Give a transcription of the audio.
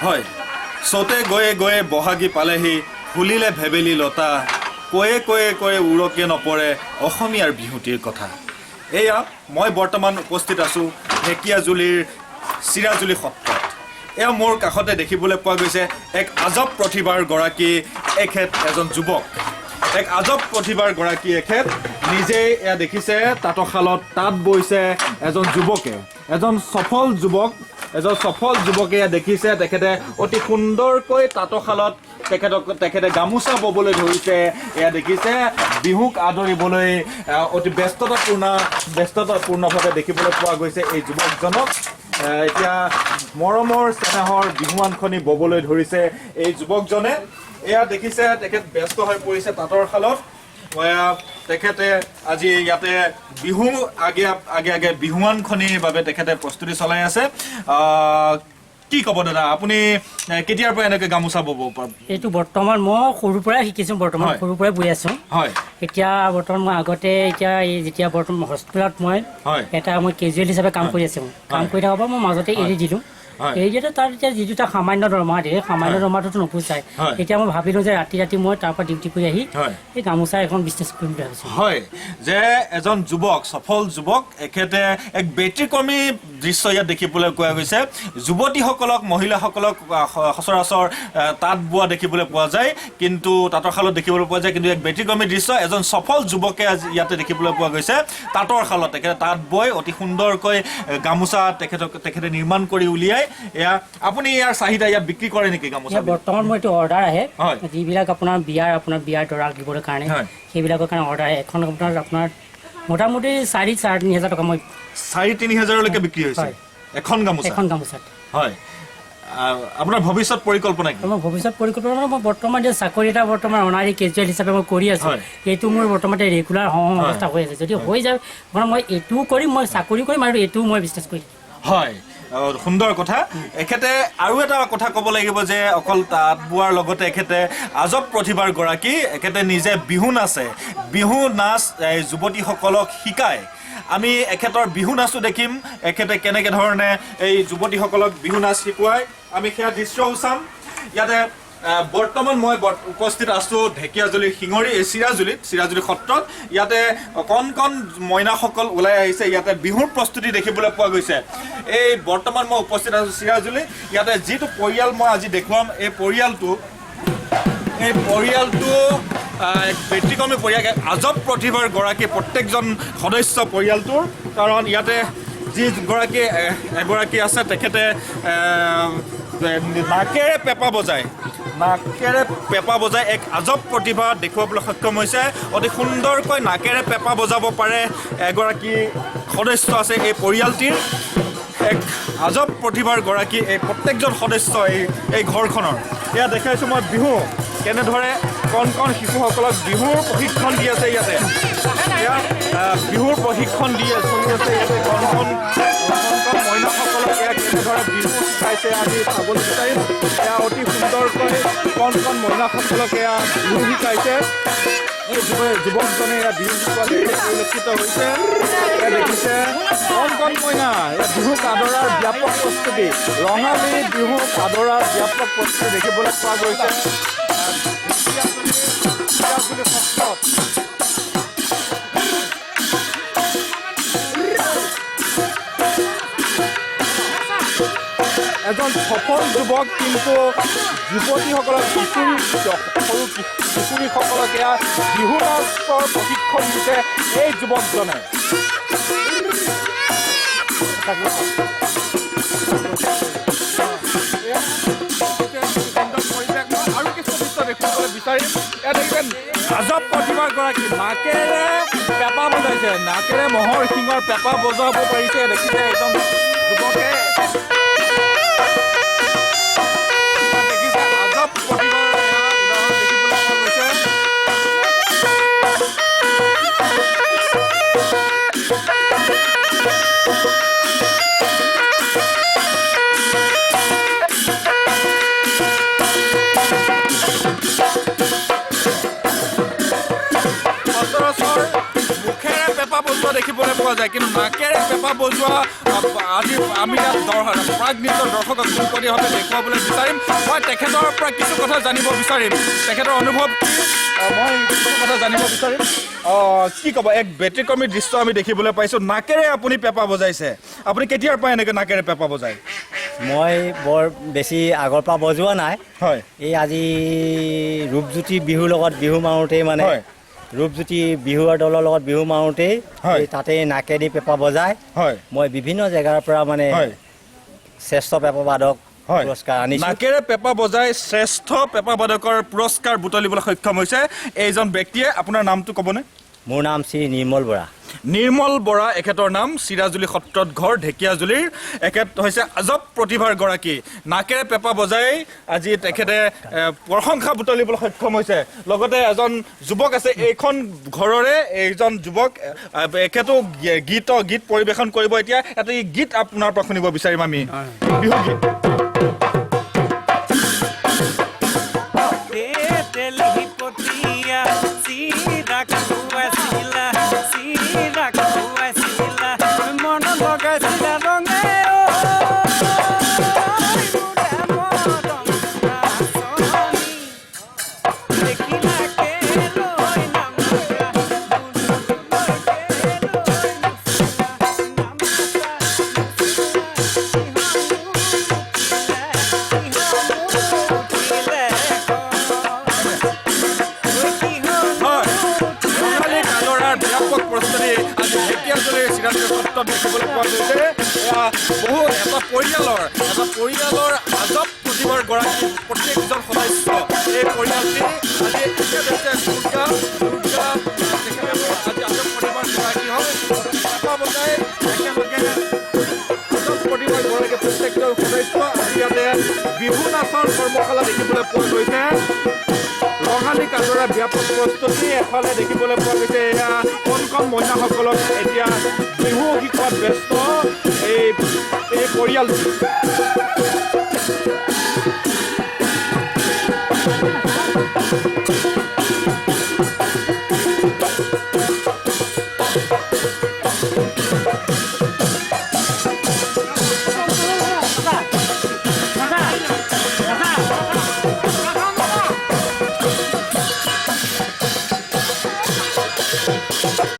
হয় চতে গয়ে গয়ে বহাগী পালেহি ফুলিলে ভেবেলি লতা কয়ে কয়ে কয়ে উৰকে নপৰে অসমীয়াৰ বিহুটিৰ কথা এয়া মই বৰ্তমান উপস্থিত আছোঁ ঢেকীয়াজুলিৰ চিৰাজুলি সত্ৰত এয়া মোৰ কাষতে দেখিবলৈ পোৱা গৈছে এক আজব প্ৰতিভাৰ গৰাকী এখেত এজন যুৱক এক আজব প্ৰতিভাৰ গৰাকী এখেত নিজে এয়া দেখিছে তাঁতশালত তাঁত বৈছে এজন যুৱকে এজন সফল যুৱকে দেখিছে তেখেতে অতি সুন্দৰকৈ তাঁতশালত তেখেতে গামোচা ববলৈ ধৰিছে এয়া দেখিছে বিহুক আদৰিবলৈ অতি ব্যস্ততাপূৰ্ণভাৱে দেখিবলৈ পোৱা গৈছে এই যুৱকজনক এতিয়া মৰমৰ স্নেহৰ বিহুৱানখনি ববলৈ ধৰিছে এই যুৱকজনে এয়া দেখিছে তেখেত ব্যস্ত হৈ পৰিছে তাঁতৰ শালত তেখেতে আজি ইয়াতে বিহু আগে বিহুৱানখনিৰ বাবে তেখেতে প্ৰস্তুতি চলাই আছে কি ক'ব দাদা আপুনি কেতিয়াৰ পৰা এনেকৈ গামোচা বব এইটো বৰ্তমান মই সৰুৰ পৰাই শিকিছোঁ সৰুৰ পৰাই বৈ আছোঁ হয় এতিয়া বৰ্তমান মই আগতে যেতিয়া বৰ্তমান হস্পিটেলত মই কেজুৱেল হিচাপে কাম কৰি আছোঁ কাম কৰি থকাৰ পৰা মই মাজতে এৰি দিলোঁ এই যে তাৰ এতিয়া যিটো এটা সামান্য দৰমহা দিয়ে সামান্য দৰমহাটোতো নোপোচায় এতিয়া মই ভাবিলোঁ যে ৰাতি মই তাৰ পৰা ডিউটি কৰি আহি এই গামোচা এখন বিজনেছ কৰিম বুলি ভাবিছোঁ হয় যে এজন যুৱক সফল যুৱক এখেতে এক ব্যতিক্ৰমী দৃশ্য ইয়াত দেখিবলৈ পোৱা গৈছে যুৱতীসকলক মহিলাসকলক সচৰাচৰ তাঁত বোৱা দেখিবলৈ পোৱা যায় কিন্তু তাঁতৰ শালত দেখিবলৈ পোৱা যায় কিন্তু এক ব্যতিক্ৰমী দৃশ্য এজন সফল যুৱকে ইয়াতে দেখিবলৈ পোৱা গৈছে তাঁতৰ শালত তেখেতে তাঁত বৈ অতি সুন্দৰকৈ গামোচা তেখেতে নিৰ্মাণ কৰি উলিয়াই এয়া আপুনি ইয়াৰ চাহিদা ইয়াত বিক্ৰী কৰে নেকি গামোচা বৰ্তমান মই এইটো অৰ্ডাৰ আহে যিবিলাক আপোনাৰ বিয়াৰ দৰাক দিবৰ কাৰণে সেইবিলাকৰ কাৰণে অৰ্ডাৰ আহে এখন আপোনাৰ মোটামুটি 4,500 টকা মই 4,500লৈকে বিক্ৰী হৈছে এখন গামোচা হয় আপোনাৰ ভৱিষ্যত পৰিকল্পনা কি মোৰ ভৱিষ্যত পৰিকল্পনা মই বৰ্তমান যে চাকৰি এটা বৰ্তমান অনাৰী কেজুৱেল হিচাপে মই কৰি আছোঁ এইটো মোৰ বৰ্তমান ৰেগুলাৰ অৱস্থা হৈ আছে যদি হৈ যায় মই এইটোও কৰিম মই চাকৰি কৰিম আৰু এইটোও মই বিজনেছ কৰিম হয় সুন্দৰ কথা এখেতে আৰু এটা কথা ক'ব লাগিব যে অকল তাঁত বোৱাৰ লগতে এখেতে আজব প্ৰতিভাৰ গৰাকী এখেতে নিজে বিহু নাচ যুৱতীসকলক শিকায় আমি এখেতৰ বিহু নাচো দেখিম এখেতে কেনেকৈ ধৰণে এই যুৱতীসকলক বিহু নাচ শিকোৱায় আমি সেয়া দৃশ্যও চাম ইয়াতে বৰ্তমান মই উপস্থিত আছোঁ ঢেকীয়াজুলিৰ চিৰাজুলি সত্ৰত ইয়াতে কণ মইনাসকল ওলাই আহিছে ইয়াতে বিহুৰ প্ৰস্তুতি দেখিবলৈ পোৱা গৈছে এই বৰ্তমান মই উপস্থিত আছোঁ চিৰাজুলি ইয়াতে যিটো পৰিয়াল মই আজি দেখুৱাম এই পৰিয়ালটো এক ব্যতিক্ৰমী পৰিয়াল আজব প্ৰতিভাৰ গৰাকী প্ৰত্যেকজন সদস্য পৰিয়ালটোৰ কাৰণ ইয়াতে এগৰাকী আছে তেখেতে নাকেৰে পেঁপা বজাই এক আজব প্ৰতিভা দেখুৱাবলৈ সক্ষম হৈছে অতি সুন্দৰকৈ নাকেৰে পেঁপা বজাব পাৰে এগৰাকী সদস্য আছে এই পৰিয়ালটিৰ এক আজব প্ৰতিভাৰ গৰাকী এই প্ৰত্যেকজন সদস্য এই ঘৰখনৰ এয়া দেখাইছোঁ মই বিহু কেনেদৰে কণ শিশুসকলক বিহুৰ প্ৰশিক্ষণ দি আছে ইয়াতে বিহুৰ প্ৰশিক্ষণ চলি আছে ইয়াতে কণ মহিলাসকলক কেনেদৰে বিহু শিকাইছে আমি চাবলৈ বিচাৰিম এয়া অতি সুন্দৰকৈ কণ মহিলাসকলক বিহু শিকাইছে এই যুৱকজনে বিহু শিকোৱা পৰিলক্ষিত হৈছে দেখিছে কণ মইনা বিহুক আদৰাৰ ব্যাপক প্ৰস্তুতি ৰঙালী বিহুক আদৰাৰ ব্যাপক প্ৰস্তুতি দেখিবলৈ পোৱা গৈছে এজন সফল যুৱক কিন্তু যুৱতীসকলক সৰু কিশোৰীসকলক বিহু নাচৰ প্ৰশিক্ষণ দিছে এই যুৱকজনে আৰু কিছু দৃশ্য দেখিবলৈ বিচাৰিম ইয়াত দেখিছেন আজব প্ৰতিভাৰ গৰাকী নাকেৰে পেঁপা বজাইছে নাকেৰে মহৰ শিঙৰ পেঁপা বজাব পাৰিছে দেখিছে এজন যুৱকে দেখিবলৈ পোৱা যায়, কিন্তু নাকেৰে পেঁপা বজোৱা আজি আমি ইয়াত প্ৰাগ নৃত্যৰ দৰ্শকক পোনপটীয়াভাৱে দেখুৱাবলৈ বিচাৰিম। মই তেখেতৰ পৰা কিছু কথা জানিব বিচাৰিম, তেখেতৰ অনুভৱ কি মই কিছু কথা জানিব বিচাৰিম। কি ক'ব, এক ব্যতিক্ৰমী দৃশ্য আমি দেখিবলৈ পাইছোঁ, নাকেৰে আপুনি পেঁপা বজাইছে। আপুনি কেতিয়াৰ পৰা এনেকৈ নাকেৰে পেঁপা বজায়? মই বৰ বেছি আগৰ পৰা বজোৱা নাই। হয়, এই আজি ৰূপজ্যোতি বিহুৰ লগত বিহু মাৰোঁতেই মানে ৰূপজ্যোতি বিহুৰ দলৰ লগত বিহু মাৰোঁতেই তাতেই নাকেদি পেঁপা বজাই মই বিভিন্ন জেগাৰ পৰা মানে শ্ৰেষ্ঠ পেঁপা বাদক পুৰস্কাৰ আনিছোঁ। নাকেৰে পেঁপা বজাই শ্ৰেষ্ঠ পেঁপা বাদকৰ পুৰস্কাৰ বুটলিবলৈ সক্ষম হৈছে এইজন ব্যক্তিয়ে। আপোনাৰ নামটো ক'বনে? মোৰ নাম শ্ৰী নিৰ্মল বৰা। নিৰ্মল বৰা এখেতৰ নাম, চিৰাজুলি সত্ৰত ঘৰ, ঢেকীয়াজুলিৰ। এখেত হৈছে আজব প্ৰতিভাৰ গৰাকী। নাকেৰে পেঁপা বজাই আজি তেখেতে প্ৰশংসা বুটলিবলৈ সক্ষম হৈছে। লগতে এজন যুৱক আছে এইখন ঘৰৰে, এইজন যুৱক এখেতো গীত পৰিৱেশন কৰিব। এতিয়া এটা গীত আপোনাৰ পৰা শুনিব বিচাৰিম আমি, বিহু গীত। দেখিবলৈ পোৱা গৈছে বহু এটা পৰিয়ালৰ আজব প্ৰতিভাৰ গৰাকী প্ৰত্যেকজন সদস্য। এই পৰিয়ালটি আজি আজব প্ৰতিভাৰ গৰাকী হ'ল পেঁপা বজাই একেলগে আজব প্ৰতিভাৰ গৰাকী প্ৰত্যেকজন সদস্য। আজি ইয়াতে বিহু নাচৰ কৰ্মশালা দেখিবলৈ পোৱা গৈছে। ৰঙালী কাজৰে ব্যাপক প্ৰস্তুতি এফালে দেখিবলৈ পোৱা গৈছে। এয়া কণ কণ মহিলাসকলক এতিয়া বিহু শিকোৱাত ব্যস্ত এই পৰিয়ালটো।